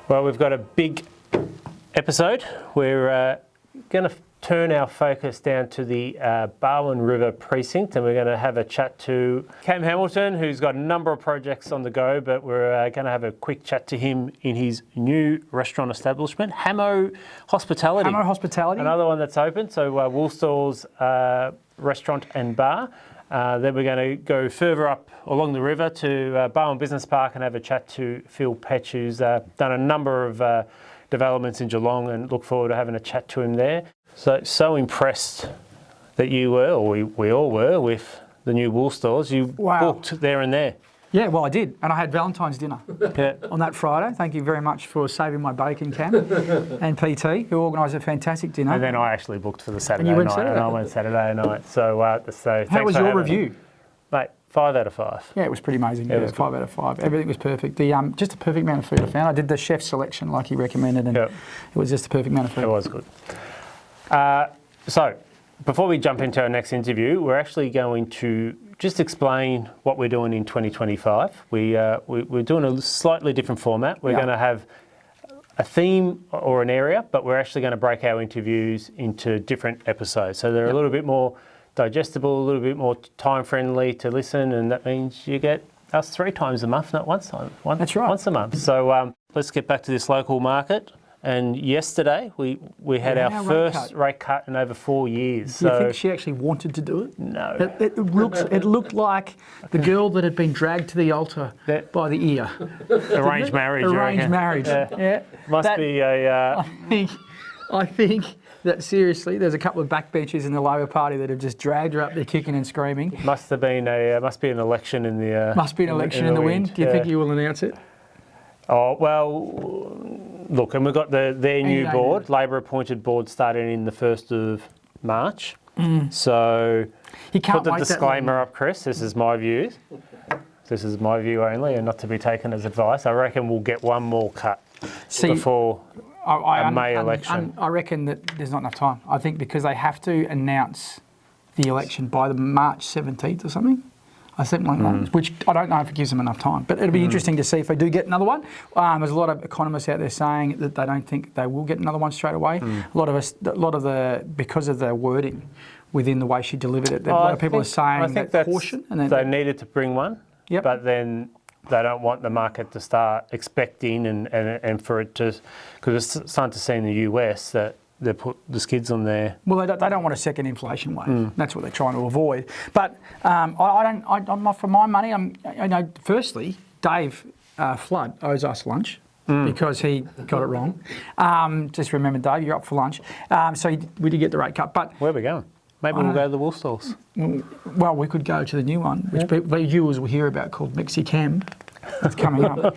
Well, we've got a big episode. We're going to turn our focus down to the Barwon River precinct, and we're going to have a chat to Cam Hamilton, who's got a number of projects on the go, but we're going to have a quick chat to him in his new restaurant establishment, Hamo Hospitality. Hamo Hospitality. Another one that's open, so Woolstall's restaurant and bar. Then we're going to go further up along the river to Barwon Business Park and have a chat to Phil Petch, who's done a number of developments in Geelong, and look forward to having a chat to him there. So impressed that you were, or we all were, with the new Woolstalls. You booked there and there. Yeah, well, I did, and I had Valentine's dinner on that Friday. Thank you very much for saving my bacon, Cam, and PT, who organised a fantastic dinner. And then I actually booked for the Saturday night, and I went Saturday night. So how was your review? Mate, 5 out of 5. Yeah, it was pretty amazing. Yeah, 5 out of 5. Everything was perfect. Just a perfect amount of food I found. I did the chef selection like he recommended, and it was just a perfect amount of food. It was good. So, before we jump into our next interview, we're actually going to just explain what we're doing in 2025. We're doing a slightly different format. We're going to have a theme or an area, but we're actually going to break our interviews into different episodes. So they're a little bit more digestible, a little bit more time-friendly to listen, and that means you get us 3 times a month, not once a month. That's right. Once a month. So let's get back to this local market. And yesterday we had our first rate cut in over 4 years. Do you think she actually wanted to do it? No. It looked like the girl that had been dragged to the altar by the ear. Arranged marriage. Arranged marriage. Yeah. Must be a. I think that seriously, there's a couple of backbenchers in the Labor Party that have just dragged her up there kicking and screaming. Must be an election in the. Must be an election in the wind. Do you think you will announce it? Oh, well, look, and we've got their new board, Labor-appointed board, starting in the 1st of March. So you can't put the disclaimer up, Chris. This is my view. This is my view only, and not to be taken as advice. I reckon we'll get one more cut before a May election. I reckon that there's not enough time. I think because they have to announce the election by the March 17th or something. I think like that, which I don't know if it gives them enough time. But it'll be interesting to see if they do get another one. There's a lot of economists out there saying that they don't think they will get another one straight away. Because of the wording within the way she delivered it, a lot of people are saying that caution. And they needed to bring one, but then they don't want the market to start expecting and for it to, because it's starting to see in the US that they put the skids on there. Well, they don't want a second inflation wave. That's what they're trying to avoid. But I'm not for my money. Firstly, Dave Flood owes us lunch because he got it wrong. Just remember, Dave, you're up for lunch. So we did get the rate cut. But where are we going? Maybe we'll go to the Woolstalls. Well, we could go to the new one, which viewers will hear about, called Mexicam. It's coming up.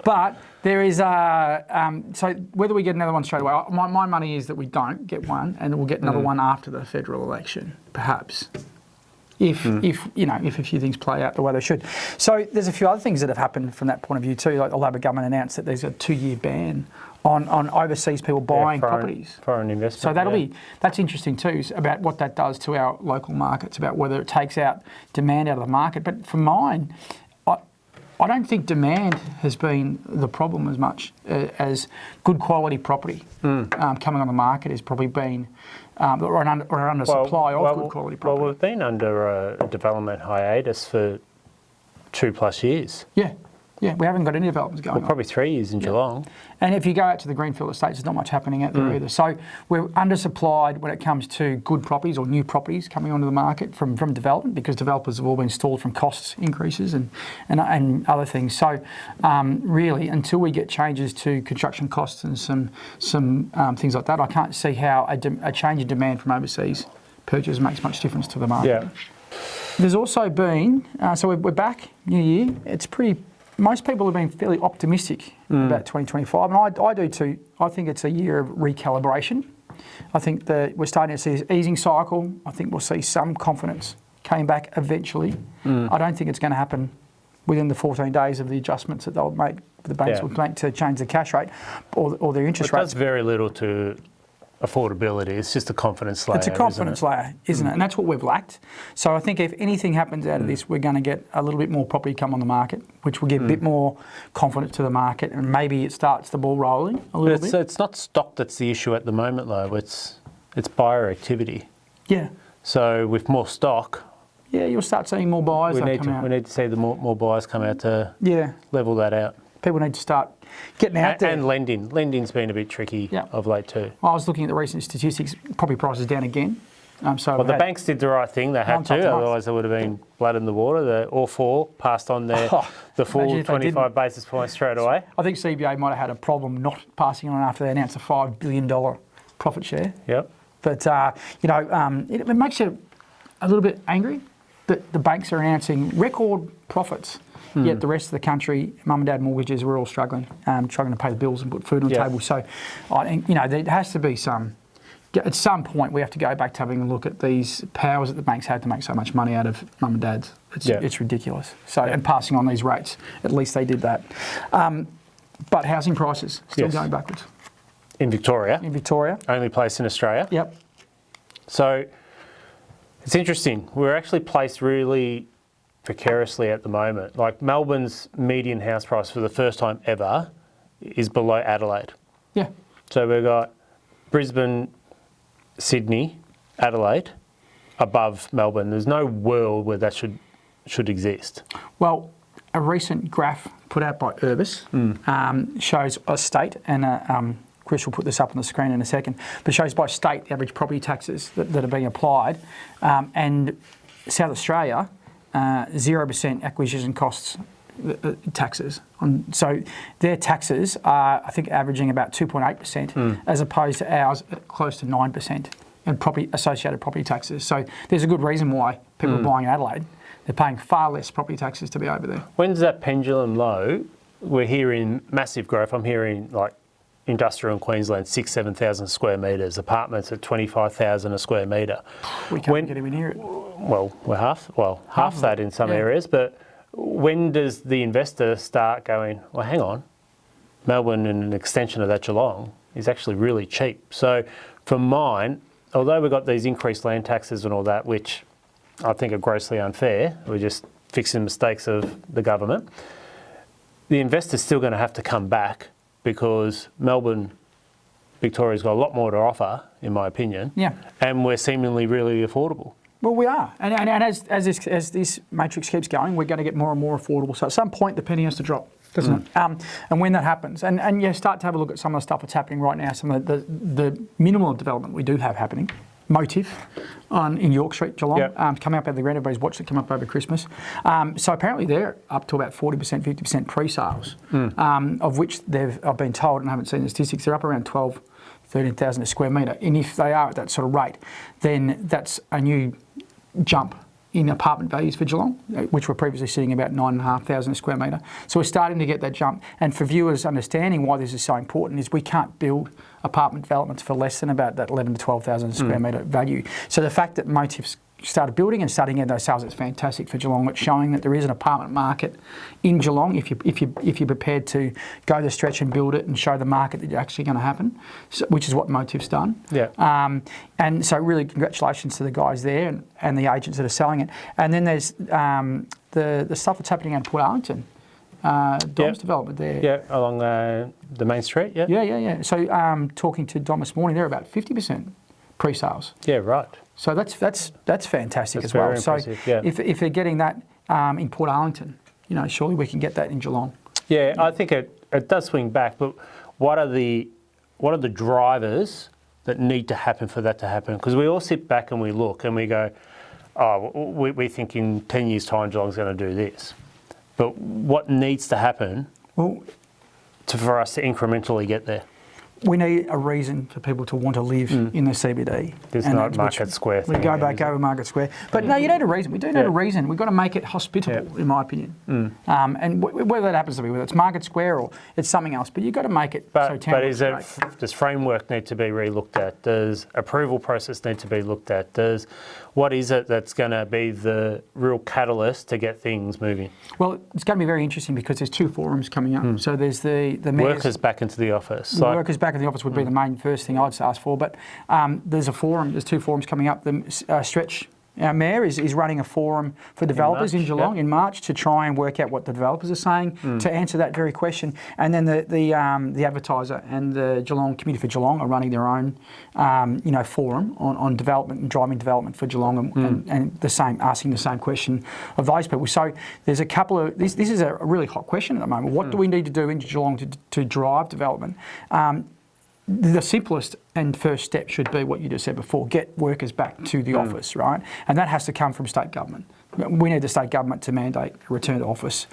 But there is so whether we get another one straight away, my money is that we don't get one, and we'll get another one after the federal election, perhaps. If a few things play out the way they should. So there's a few other things that have happened from that point of view too. Like the Labor government announced that there's a 2-year ban on overseas people buying properties. Foreign investment. So that's interesting too, about what that does to our local markets, about whether it takes out demand out of the market. But for mine, I don't think demand has been the problem as much as good quality property coming on the market has probably been, or an under supply of good quality property. Well, we've been under a development hiatus for 2+ years. Yeah, we haven't got any developments going on. Probably 3 years in Geelong. And if you go out to the Greenfield Estates, there's not much happening out there either. So we're undersupplied when it comes to good properties or new properties coming onto the market from development, because developers have all been stalled from cost increases and other things. So really, until we get changes to construction costs and some things like that, I can't see how a change in demand from overseas purchase makes much difference to the market. Yeah. There's also been, so we're back, new year. It's most people have been fairly optimistic about 2025, and I do too. I think it's a year of recalibration. I think that we're starting to see this easing cycle. I think we'll see some confidence came back eventually. I don't think it's going to happen within the 14 days of the adjustments that they'll make, the banks will make to change the cash rate or their interest rates. It does very little to affordability. It's just a confidence layer. It's a confidence layer, isn't it? And that's what we've lacked. So I think if anything happens out of this, we're going to get a little bit more property come on the market, which will give a bit more confidence to the market, and maybe it starts the ball rolling a little bit. It's not stock that's the issue at the moment, though. It's buyer activity. Yeah. So with more stock, yeah, you'll start seeing more buyers we come out. need to see the more buyers come out to level that out. People need to start getting out there. And lending. Lending's been a bit tricky of late too. Well, I was looking at the recent statistics, property prices down again. Well, the banks did the right thing. They had to, otherwise there would have been blood in the water. All four passed on the full 25 basis points straight away. I think CBA might have had a problem not passing on after they announced a $5 billion profit share. Yep. But, it makes you a little bit angry that the banks are announcing record profits, yet the rest of the country, mum and dad mortgages, we're all struggling to pay the bills and put food on the table. So I think, there has to be at some point we have to go back to having a look at these powers that the banks had to make so much money out of mum and dads. It's ridiculous. So, and passing on these rates, at least they did that. But housing prices still going backwards. In Victoria. Only place in Australia. Yep. So it's interesting. We're actually placed really precariously at the moment. Like Melbourne's median house price for the first time ever is below Adelaide. Yeah. So we've got Brisbane, Sydney, Adelaide above Melbourne. There's no world where that should exist. Well, a recent graph put out by Urbis shows a state, and Chris will put this up on the screen in a second, but shows by state the average property taxes that are being applied. And South Australia, 0% acquisition costs taxes. So their taxes are, I think, averaging about 2.8%, as opposed to ours at close to 9%, and associated property taxes. So there's a good reason why people are buying in Adelaide. They're paying far less property taxes to be over there. When's that pendulum low? We're hearing massive growth. I'm hearing like industrial in Queensland, 7,000 square metres, apartments at 25,000 a square metre. We can't get anywhere near it. Well, we're half that in some areas, but when does the investor start going, well, hang on, Melbourne and an extension of that Geelong is actually really cheap. So for mine, although we've got these increased land taxes and all that, which I think are grossly unfair, we're just fixing mistakes of the government, the investor's still going to have to come back because Melbourne, Victoria's got a lot more to offer, in my opinion, and we're seemingly really affordable. Well, we are, and as this matrix keeps going, we're going to get more and more affordable. So at some point, the penny has to drop, doesn't it? And when that happens, and start to have a look at some of the stuff that's happening right now, some of the minimal development we do have happening. MOTIF in York Street, Geelong, coming up out of the ground. Everybody's watched it come up over Christmas. So apparently they're up to about 40%, 50% pre-sales, of which I've been told, and I haven't seen the statistics, they're up around 13,000 a square metre. And if they are at that sort of rate, then that's a new jump in apartment values for Geelong, which were previously sitting about 9,500 a square metre. So we're starting to get that jump. And for viewers understanding why this is so important is we can't build apartment developments for less than about that 11,000 to 12,000 square metre value. So the fact that MOTIF's started building and starting to get those sales, it's fantastic for Geelong. It's showing that there is an apartment market in Geelong if you're prepared to go the stretch and build it and show the market that it's actually going to happen, which is what MOTIF's done. And so really congratulations to the guys there and the agents that are selling it. And then there's the stuff that's happening at Portarlington. Dom's development there. Yeah, along the main street, Yeah. So talking to Dom this morning, they're about 50% pre-sales. Yeah, right. So that's fantastic as well. Impressive, so if they're getting that in Portarlington, surely we can get that in Geelong. Yeah, I think it does swing back, but what are the drivers that need to happen for that to happen? Because we all sit back and we look and we go, we think in 10 years' time Geelong's going to do this. But what needs to happen for us to incrementally get there? We need a reason for people to want to live in the CBD. There's not Market Square thing. We go back over Market Square. But no, you need a reason. We do need a reason. We've got to make it hospitable, in my opinion. And whether that happens to be, whether it's Market Square or it's something else, but you've got to make it so town. Does framework need to be re-looked at? Does approval process need to be looked at? What is it that's going to be the real catalyst to get things moving? Well, it's going to be very interesting because there's 2 forums coming up. So there's the Workers back into the office. Workers back in the office would be the main first thing I'd ask for. But there's 2 forums coming up. The Stretch, our mayor, is running a forum for developers in Geelong in March to try and work out what the developers are saying to answer that very question. And then the advertiser and the Geelong Committee for Geelong are running their own forum on development and driving development for Geelong and the same, asking the same question of those people. So there's a couple of this is a really hot question at the moment. What do we need to do in Geelong to drive development? The simplest and first step should be what you just said before, get workers back to the office, right? And that has to come from state government. We need the state government to mandate a return to office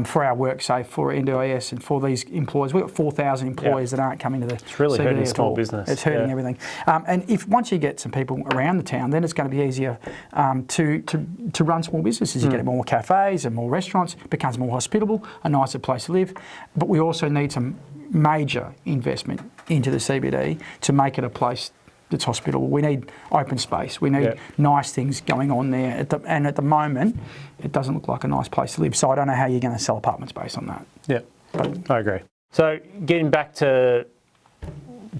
for our WorkSafe, for NDIS and for these employers. We've got 4,000 employees that aren't coming to the It's really CBD hurting at small all. business. It's hurting everything. And if once you get some people around the town, then it's going to be easier to run small businesses. You get more cafes and more restaurants, it becomes more hospitable, a nicer place to live. But we also need some major investment into the CBD to make it a place that's hospitable. We need open space. We need nice things going on there. And at the moment, it doesn't look like a nice place to live. So I don't know how you're going to sell apartments based on that. Yeah, I agree. So getting back to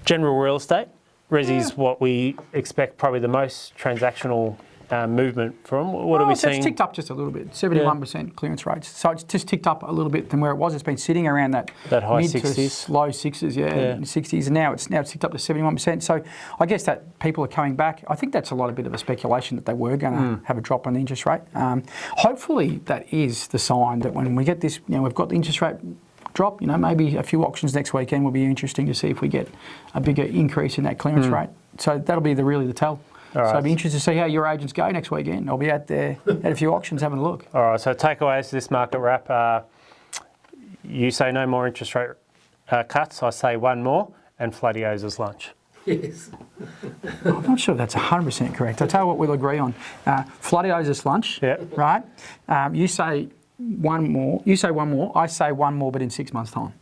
general real estate, Resi's what we expect probably the most transactional movement from. What are we seeing? It's ticked up just a little bit, 71% clearance rates. So it's just ticked up a little bit than where it was. It's been sitting around that high mid 60s. to low 60s, 60s, and now it's ticked up to 71%. So I guess that people are coming back. I think that's a bit of a speculation that they were going to have a drop on the interest rate. Hopefully that is the sign that when we get this, we've got the interest rate drop, maybe a few auctions next weekend will be interesting to see if we get a bigger increase in that clearance rate. So that'll be really the tell. So I'd be interested to see how your agents go next weekend. I'll be out there at a few auctions having a look. All right, so takeaways to this market wrap. You say no more interest rate cuts. I say one more, and Floody owes us lunch. Yes. I'm not sure if that's 100% correct. I'll tell you what we'll agree on. Floody owes us lunch, right? You say one more. I say one more, but in 6 months' time.